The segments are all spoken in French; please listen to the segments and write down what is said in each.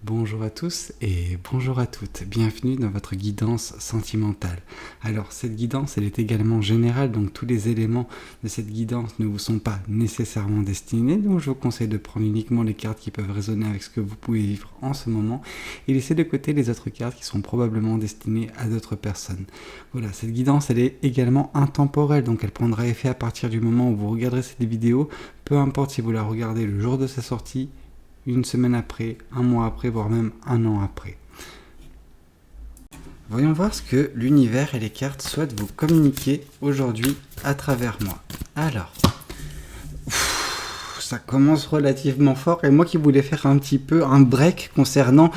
Bonjour à tous et bonjour à toutes, bienvenue dans votre guidance sentimentale. Alors cette guidance elle est également générale, donc tous les éléments de cette guidance ne vous sont pas nécessairement destinés, donc je vous conseille de prendre uniquement les cartes qui peuvent résonner avec ce que vous pouvez vivre en ce moment et laisser de côté les autres cartes qui sont probablement destinées à d'autres personnes. Voilà, cette guidance elle est également intemporelle, donc elle prendra effet à partir du moment où vous regarderez cette vidéo, peu importe si vous la regardez le jour de sa sortie, une semaine après, un mois après, voire même un an après. Voyons voir ce que l'univers et les cartes souhaitent vous communiquer aujourd'hui à travers moi. Alors, ça commence relativement fort et moi qui voulais faire un petit peu un break concernant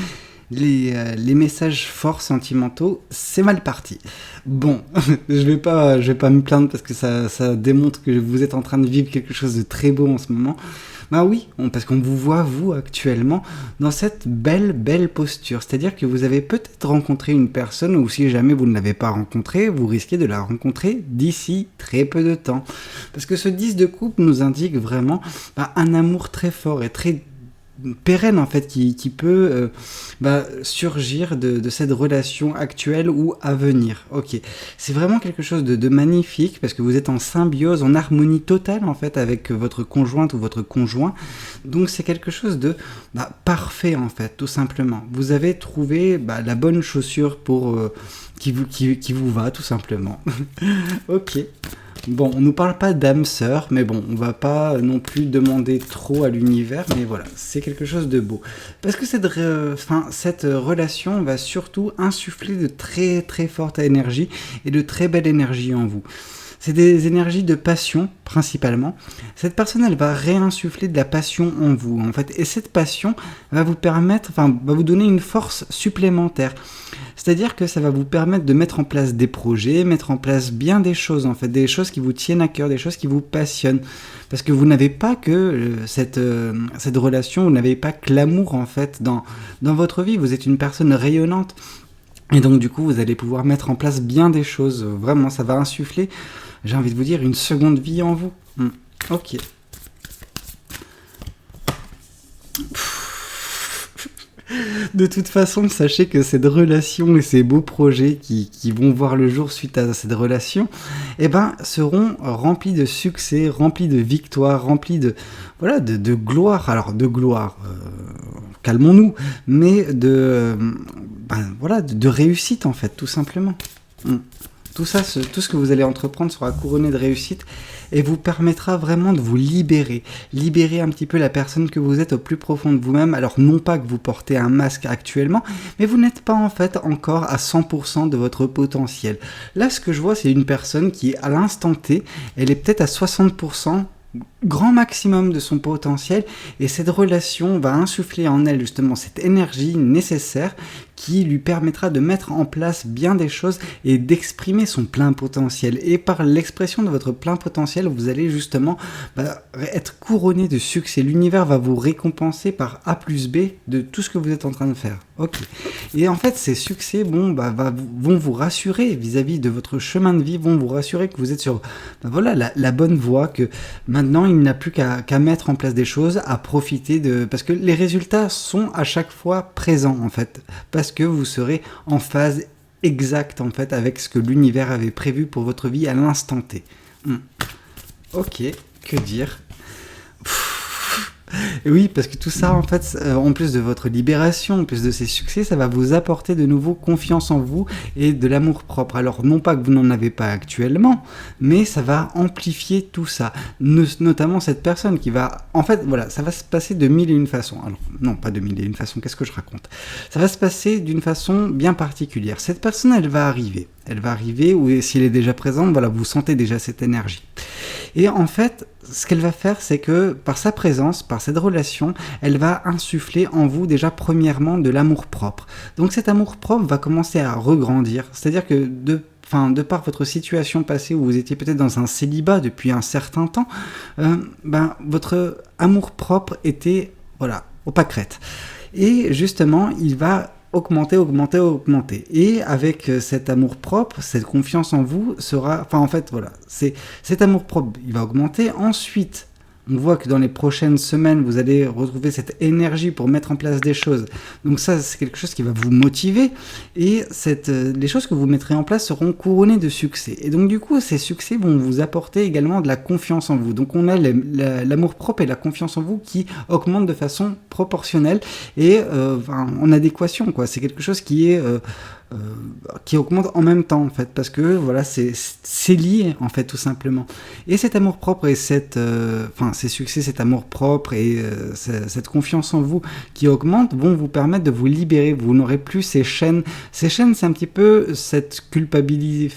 les messages forts sentimentaux, c'est mal parti. Bon, je vais pas me plaindre parce que ça démontre que vous êtes en train de vivre quelque chose de très beau en ce moment. Bah oui, parce qu'on vous voit, vous, actuellement, dans cette belle posture. C'est-à-dire que vous avez peut-être rencontré une personne, ou si jamais vous ne l'avez pas rencontrée, vous risquez de la rencontrer d'ici très peu de temps. Parce que ce 10 de coupe nous indique vraiment un amour très fort et très pérenne en fait qui peut surgir de cette relation actuelle ou à venir. Ok, c'est vraiment quelque chose de magnifique parce que vous êtes en symbiose, en harmonie totale en fait avec votre conjointe ou votre conjoint, donc c'est quelque chose de parfait en fait, tout simplement. Vous avez trouvé la bonne chaussure pour qui vous va tout simplement. Ok. Bon, on nous parle pas d'âme sœur, mais bon, on va pas non plus demander trop à l'univers, mais voilà, c'est quelque chose de beau. Parce que cette relation va surtout insuffler de très très forte énergie et de très belle énergie en vous. C'est des énergies de passion, principalement. Cette personne, elle va réinsuffler de la passion en vous, en fait. Et cette passion va vous permettre, va vous donner une force supplémentaire. C'est-à-dire que ça va vous permettre de mettre en place des projets, mettre en place bien des choses, en fait. Des choses qui vous tiennent à cœur, des choses qui vous passionnent. Parce que vous n'avez pas que cette relation, vous n'avez pas que l'amour, en fait, dans votre vie. Vous êtes une personne rayonnante. Et donc, du coup, vous allez pouvoir mettre en place bien des choses. Vraiment, ça va insuffler, j'ai envie de vous dire, une seconde vie en vous. Ok. De toute façon, sachez que cette relation et ces beaux projets qui vont voir le jour suite à cette relation, seront remplis de succès, remplis de victoires, remplis de gloire. Alors, de gloire, calmons-nous, mais de réussite en fait, tout simplement. Tout ce que vous allez entreprendre sera couronné de réussite et vous permettra vraiment de vous libérer un petit peu la personne que vous êtes au plus profond de vous-même. Alors non pas que vous portez un masque actuellement, mais vous n'êtes pas en fait encore à 100% de votre potentiel. Là, ce que je vois, c'est une personne qui, à l'instant T, elle est peut-être à 60%, grand maximum de son potentiel, et cette relation va insuffler en elle justement cette énergie nécessaire qui lui permettra de mettre en place bien des choses et d'exprimer son plein potentiel. Et par l'expression de votre plein potentiel, vous allez justement être couronné de succès. L'univers va vous récompenser par A plus B de tout ce que vous êtes en train de faire. Ok. Et en fait, ces succès vont vous rassurer vis-à-vis de votre chemin de vie, vont vous rassurer que vous êtes sur la bonne voie, que maintenant il n'a plus qu'à mettre en place des choses, à profiter parce que les résultats sont à chaque fois présents en fait, parce que vous serez en phase exacte en fait avec ce que l'univers avait prévu pour votre vie à l'instant T. Ok, que dire? Et oui, parce que tout ça, en fait, en plus de votre libération, en plus de ces succès, ça va vous apporter de nouveau confiance en vous et de l'amour propre. Alors, non pas que vous n'en avez pas actuellement, mais ça va amplifier tout ça. Notamment cette personne qui va... En fait, voilà, ça va se passer de mille et une façons. Alors, non, pas de mille et une façons, qu'est-ce que je raconte? Ça va se passer d'une façon bien particulière. Cette personne, elle va arriver. Ou s'il est déjà présente, voilà, vous sentez déjà cette énergie. Et en fait, ce qu'elle va faire, c'est que par sa présence, par cette relation, elle va insuffler en vous déjà premièrement de l'amour-propre. Donc cet amour-propre va commencer à regrandir. C'est-à-dire que de par votre situation passée où vous étiez peut-être dans un célibat depuis un certain temps, votre amour-propre était, au pâquerette. Et justement, il va augmenter. Et avec cet amour-propre, cette confiance en vous sera... cet amour-propre, il va augmenter. Ensuite, on voit que dans les prochaines semaines, vous allez retrouver cette énergie pour mettre en place des choses. Donc ça, c'est quelque chose qui va vous motiver. Et les choses que vous mettrez en place seront couronnées de succès. Et donc du coup, ces succès vont vous apporter également de la confiance en vous. Donc on a l'amour-propre et la confiance en vous qui augmentent de façon proportionnelle et en adéquation, quoi. C'est quelque chose qui augmente en même temps, en fait, parce que voilà, c'est lié, en fait, tout simplement. Et cet amour-propre et ces succès, cet amour-propre et cette confiance en vous qui augmente vont vous permettre de vous libérer. Vous n'aurez plus ces chaînes. Ces chaînes, c'est un petit peu cette culpabilité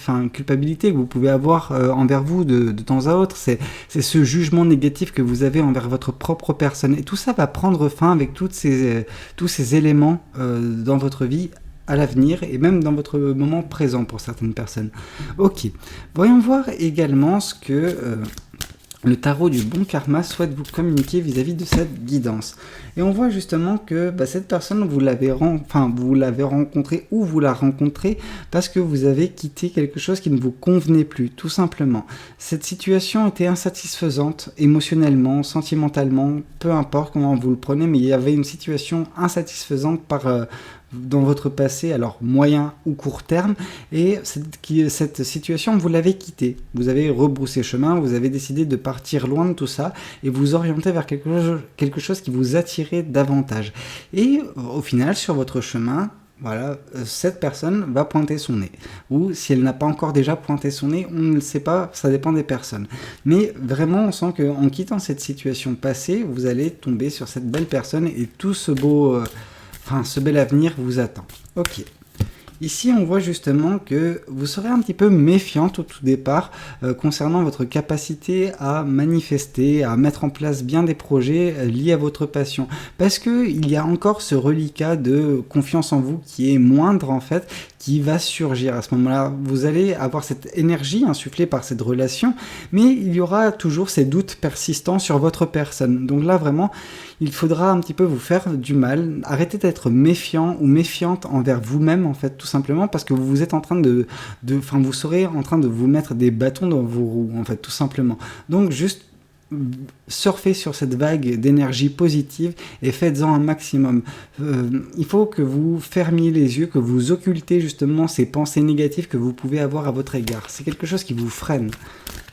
que vous pouvez avoir envers vous de temps à autre. C'est ce jugement négatif que vous avez envers votre propre personne. Et tout ça va prendre fin avec tous ces éléments dans votre vie à l'avenir et même dans votre moment présent pour certaines personnes. Ok, voyons voir également ce que le tarot du bon karma souhaite vous communiquer vis-à-vis de cette guidance. Et on voit justement que cette personne, vous l'avez rencontrée ou vous la rencontrez parce que vous avez quitté quelque chose qui ne vous convenait plus, tout simplement. Cette situation était insatisfaisante émotionnellement, sentimentalement, peu importe comment vous le prenez, mais il y avait une situation insatisfaisante dans votre passé, alors moyen ou court terme, et cette situation, vous l'avez quittée. Vous avez rebroussé chemin, vous avez décidé de partir loin de tout ça, et vous orienter vers quelque chose qui vous attirait davantage. Et au final, sur votre chemin, voilà, cette personne va pointer son nez. Ou si elle n'a pas encore déjà pointé son nez, on ne le sait pas, ça dépend des personnes. Mais vraiment, on sent qu'en quittant cette situation passée, vous allez tomber sur cette belle personne et tout ce bel avenir vous attend. Ok. Ici, on voit justement que vous serez un petit peu méfiante au tout départ concernant votre capacité à manifester, à mettre en place bien des projets liés à votre passion. Parce qu'il y a encore ce reliquat de confiance en vous qui est moindre en fait, qui va surgir à ce moment-là. Vous allez avoir cette énergie insufflée par cette relation, mais il y aura toujours ces doutes persistants sur votre personne. Donc là, vraiment, il faudra un petit peu vous faire du mal. Arrêtez d'être méfiant ou méfiante envers vous-même, en fait, tout simplement, parce que vous êtes en train vous serez en train de vous mettre des bâtons dans vos roues, en fait, tout simplement. Donc, juste surfez sur cette vague d'énergie positive et faites-en un maximum. Il faut que vous fermiez les yeux, que vous occultez justement ces pensées négatives que vous pouvez avoir à votre égard. C'est quelque chose qui vous freine.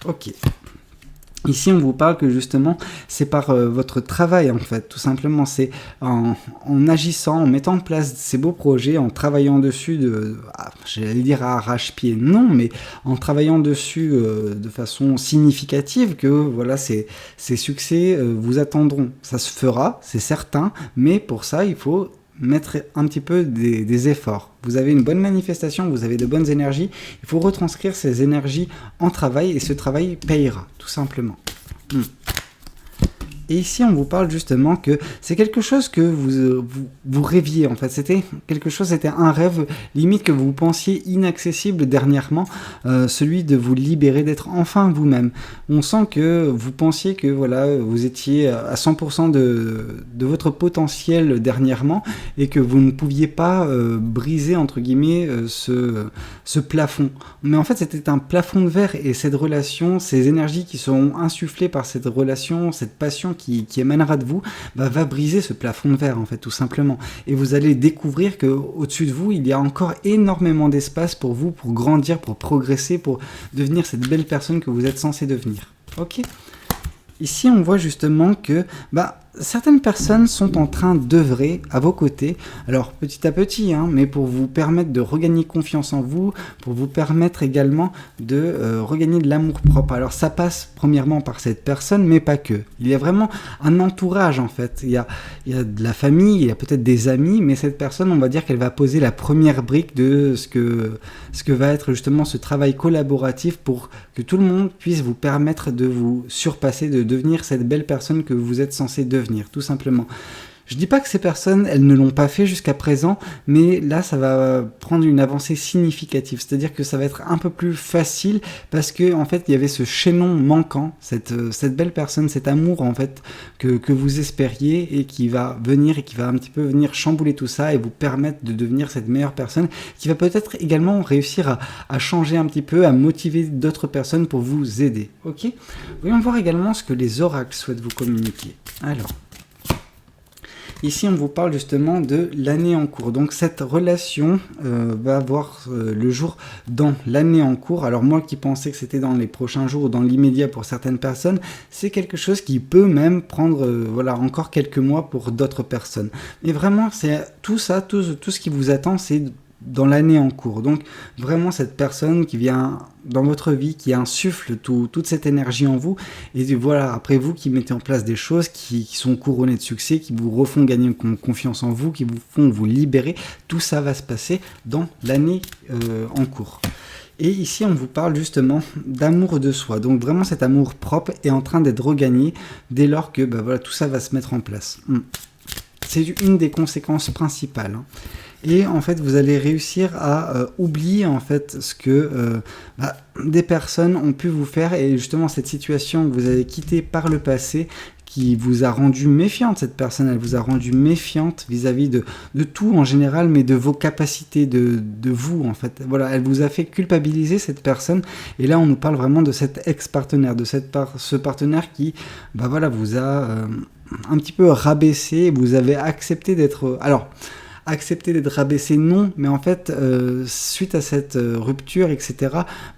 Ok. Ici, on vous parle que justement, c'est par votre travail, en fait, tout simplement. C'est en agissant, en mettant en place ces beaux projets, en travaillant dessus, j'allais dire à arrache-pied, non, mais en travaillant dessus de façon significative, que voilà, ces succès vous attendront. Ça se fera, c'est certain, mais pour ça, il faut mettre un petit peu des efforts. Vous avez une bonne manifestation, vous avez de bonnes énergies, il faut retranscrire ces énergies en travail et ce travail payera, tout simplement. Et ici, on vous parle justement que c'est quelque chose que vous rêviez, en fait. C'était un rêve limite que vous pensiez inaccessible dernièrement, celui de vous libérer, d'être enfin vous-même. On sent que vous pensiez que voilà, vous étiez à 100% de votre potentiel dernièrement et que vous ne pouviez pas briser, entre guillemets, ce plafond. Mais en fait, c'était un plafond de verre et cette relation, ces énergies qui seront insufflées par cette relation, cette passion qui émanera de vous, va briser ce plafond de verre, en fait, tout simplement. Et vous allez découvrir qu'au-dessus de vous, il y a encore énormément d'espace pour vous, pour grandir, pour progresser, pour devenir cette belle personne que vous êtes censé devenir. Ok ? Ici, on voit justement que certaines personnes sont en train d'œuvrer à vos côtés, alors petit à petit, mais pour vous permettre de regagner confiance en vous, pour vous permettre également de regagner de l'amour propre. Alors ça passe premièrement par cette personne, mais pas que. Il y a vraiment un entourage en fait. Il y a de la famille, il y a peut-être des amis, mais cette personne, on va dire qu'elle va poser la première brique de ce que va être justement ce travail collaboratif pour que tout le monde puisse vous permettre de vous surpasser, de devenir cette belle personne que vous êtes censé devenir, tout simplement. Je dis pas que ces personnes, elles ne l'ont pas fait jusqu'à présent, mais là, ça va prendre une avancée significative. C'est-à-dire que ça va être un peu plus facile parce que, en fait, il y avait ce chaînon manquant, cette belle personne, cet amour, en fait, que vous espériez et qui va venir et qui va un petit peu venir chambouler tout ça et vous permettre de devenir cette meilleure personne qui va peut-être également réussir à changer un petit peu, à motiver d'autres personnes pour vous aider. Ok ? Voyons voir également ce que les oracles souhaitent vous communiquer. Alors, ici, on vous parle justement de l'année en cours. Donc, cette relation va voir le jour dans l'année en cours. Alors, moi qui pensais que c'était dans les prochains jours ou dans l'immédiat pour certaines personnes, c'est quelque chose qui peut même prendre encore quelques mois pour d'autres personnes. Mais vraiment, c'est tout ça, tout ce qui vous attend, c'est dans l'année en cours. Donc, vraiment, cette personne qui vient dans votre vie, qui insuffle toute cette énergie en vous, et voilà, après vous qui mettez en place des choses qui sont couronnées de succès, qui vous refont gagner confiance en vous, qui vous font vous libérer, tout ça va se passer dans l'année en cours. Et ici, on vous parle justement d'amour de soi. Donc vraiment, cet amour propre est en train d'être regagné dès lors que tout ça va se mettre en place. C'est une des conséquences principales. Et en fait, vous allez réussir à oublier en fait ce que des personnes ont pu vous faire, et justement cette situation que vous avez quittée par le passé qui vous a rendu méfiante, cette personne, elle vous a rendu méfiante vis-à-vis de tout en général, mais de vos capacités, de vous en fait. Voilà, elle vous a fait culpabiliser, cette personne, et là on nous parle vraiment de cet ex-partenaire, de ce partenaire qui vous a un petit peu rabaissé, vous avez accepté d'être... accepter d'être rabaissé, non, mais en fait, suite à cette rupture, etc.,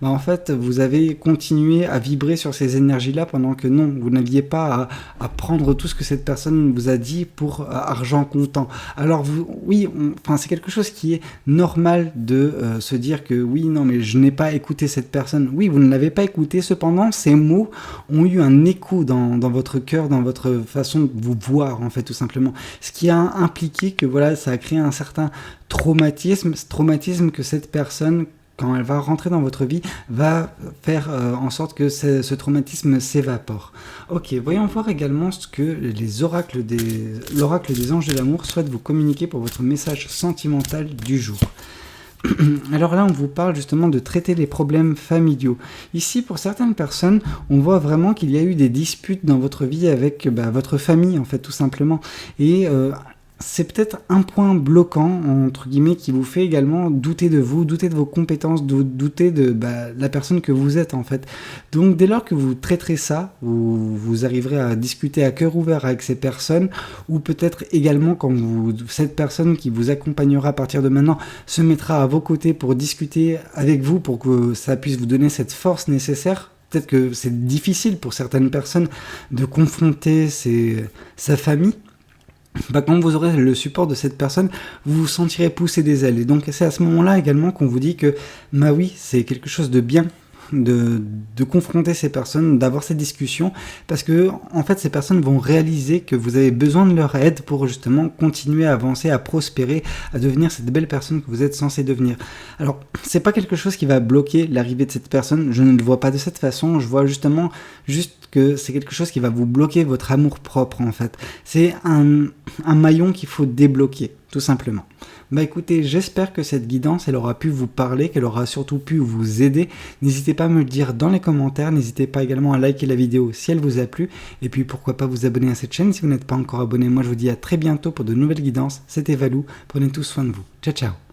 en fait, vous avez continué à vibrer sur ces énergies-là pendant que non, vous n'aviez pas à prendre tout ce que cette personne vous a dit pour argent comptant. Alors, c'est quelque chose qui est normal de se dire que oui, non, mais je n'ai pas écouté cette personne. Oui, vous ne l'avez pas écouté, cependant, ces mots ont eu un écho dans votre cœur, dans votre façon de vous voir, en fait, tout simplement. Ce qui a impliqué que, ça a créé un certain traumatisme, ce traumatisme que cette personne, quand elle va rentrer dans votre vie, va faire en sorte que ce traumatisme s'évapore. Ok, voyons voir également ce que l'oracle des anges de l'amour souhaite vous communiquer pour votre message sentimental du jour. Alors là, on vous parle justement de traiter les problèmes familiaux. Ici, pour certaines personnes, on voit vraiment qu'il y a eu des disputes dans votre vie avec votre famille, en fait, tout simplement. Et c'est peut-être un point bloquant, entre guillemets, qui vous fait également douter de vous, douter de vos compétences, douter de la personne que vous êtes, en fait. Donc, dès lors que vous traiterez ça, vous arriverez à discuter à cœur ouvert avec ces personnes, ou peut-être également quand cette personne qui vous accompagnera à partir de maintenant se mettra à vos côtés pour discuter avec vous, pour que ça puisse vous donner cette force nécessaire. Peut-être que c'est difficile pour certaines personnes de confronter sa famille. Quand vous aurez le support de cette personne, vous vous sentirez pousser des ailes. Et donc c'est à ce moment-là également qu'on vous dit que oui, c'est quelque chose de bien de confronter ces personnes, d'avoir cette discussion, parce que en fait ces personnes vont réaliser que vous avez besoin de leur aide pour justement continuer à avancer, à prospérer, à devenir cette belle personne que vous êtes censé devenir. Alors c'est pas quelque chose qui va bloquer l'arrivée de cette personne, je ne le vois pas de cette façon, je vois juste que c'est quelque chose qui va vous bloquer votre amour propre en fait. C'est un maillon qu'il faut débloquer, tout simplement. Écoutez, j'espère que cette guidance, elle aura pu vous parler, qu'elle aura surtout pu vous aider. N'hésitez pas à me le dire dans les commentaires, n'hésitez pas également à liker la vidéo si elle vous a plu, et puis pourquoi pas vous abonner à cette chaîne si vous n'êtes pas encore abonné. Moi je vous dis à très bientôt pour de nouvelles guidances, c'était Valou, prenez tous soin de vous. Ciao ciao.